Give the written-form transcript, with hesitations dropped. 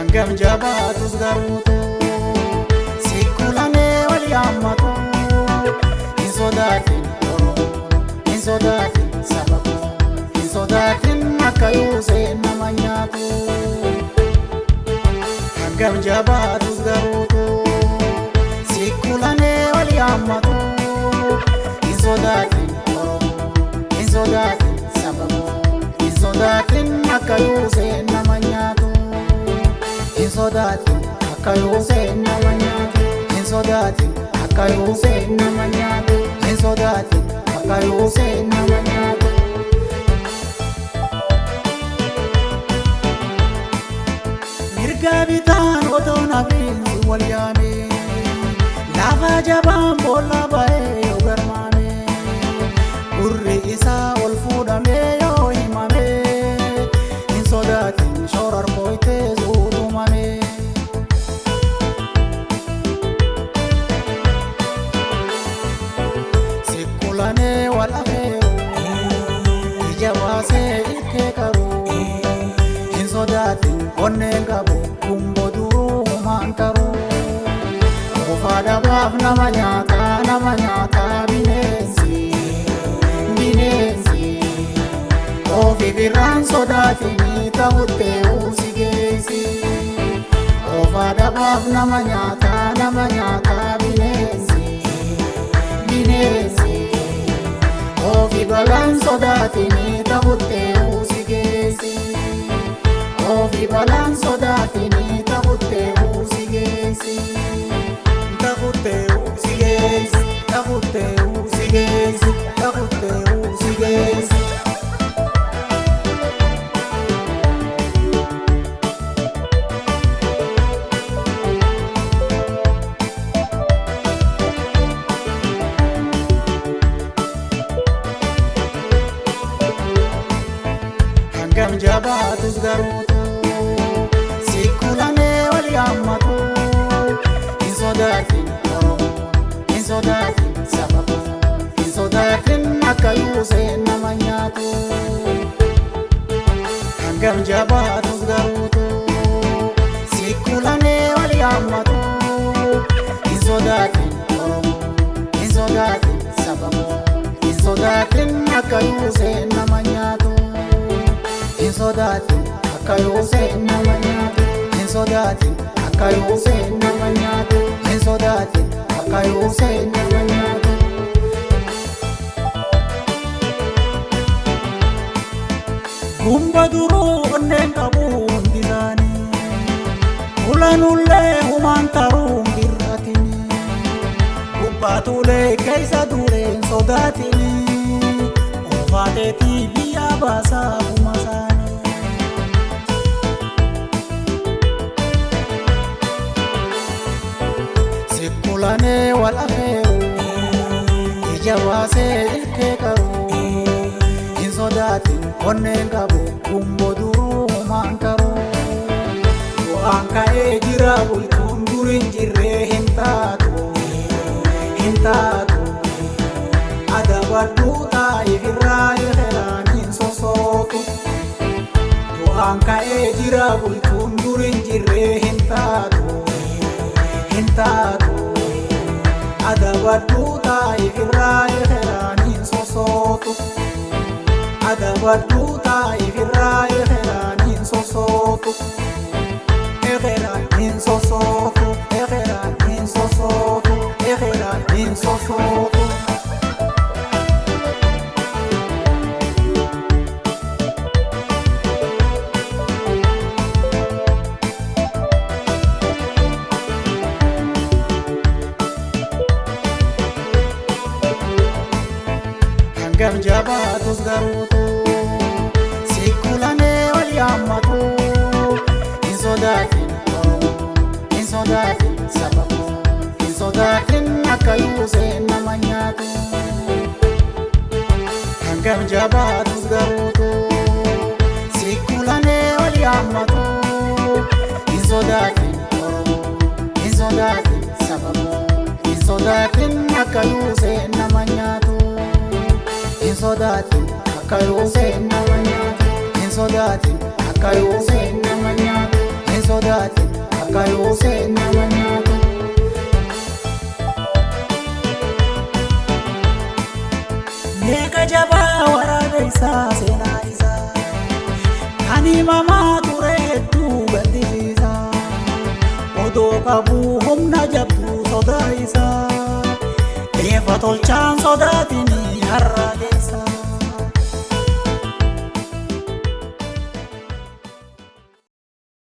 hangam jabaatus garuutu sikkulanee wal yaammatu hin sodaatin Oromoo hin sodaatin saba koo hin sodaatin akka yuusee nama nyaatu hangam jabaatus garuutu sikkulanee wal yaammatu hin sodaatin Oromoo hin sodaatin saba koo hin sodaatin akka yuusee nama nyaatu hin sodaatin akka yuusee nama nyaatu hin sodaatin akka yuusee nama nyaatu hin sodaatin akka yuusee nama nyaatu mirga bitaan otoo nafiinsi wal yaame lafa jabaan boolla ba'ee yoo garmaame gurri isaa ol fuudhamee yoo himame hin sodaatin shoorar kooytee zuudumame sikkulanee wal afeeru ija baasee ilkee qaru hin sodaatin onneen qabu gumbo duruu humaan taru qofaa dhabaaf nama nyaataa bineensi bineensi ofi birraan sodaatinii ta'uttee uusi geessi qofaa dhabaaf nama nyaataa bineensi bineensi ofi balaan sodaatinii ta'uttee uusi geessi ofi balaan sodaatinii ta'uttee uusi geessi ta'uttee uusi geessi ta'uttee uusi geessi ta'uttee uusi geessi hangam jabaatus garuutu sikkulanee wal yaammatu hin sodaatin Oromoo hin sodaatin saba koo hin sodaatin akka yuusee nama nyaatu hangam jabaatus garuutu sikkulanee wal yaammatu hin sodaatin Oromoo hin sodaatin saba koo hin sodaatin akka yuusee nama nyaatu hin sodaatin akka yuusee nama nyaatu hin sodaatin akka yuusee nama nyaatu hin sodaatin akka yuusee nama nyaatu gumba duruu onneen qabu hundi isaanii ulanullee humaan taruun birratini gubbaatuulee keessa dureen sodaatini ofaateetii biyya baasaa kuma isaanii sikkulanee wal afeeru ija baasee ilkee qaru hin sodaatin onneen qabu gumbo duruu humaan taru bu'aan ka'ee jira bulchuun dur hin jirree hin taatu adabadhuu taa'eef irraa eegalaan hin sosootu bu'aan ka'ee jira bulchuun dur hin jirree hin taatu adabadhuu taa'eef irraa eegalaan hin sosootu adabadhuu taa'eef irraa eegalaan hin sosootu eegalaan hin sosootu eegalaan hin sosootu eegalaan hin sosootu hangam jabaatus garuutu sikkulanee wal yaammatu hin sodaatin Oromoo hin sodaatin saba koo hin sodaatin akka yuusee nama nyaatu hangam jabaatus garuutu sikkulanee wal yaammatu hin sodaatin Oromoo hin sodaatin saba koo hin sodaatin akka yuusee nama nyaatu hin sodaatin akka yuusee nama nyaatu hin sodaatin akka yuusee nama nyaatu hin sodaatin akka Yooseen nama nyaatu. Meeqa jabaa waraana isaa seenaa isaa kan himamaa ture hedduu gaddisiisa. Odoo qabuu humna jabduu sodaa isaa eefa tolchaan sodaatin har'a keessa.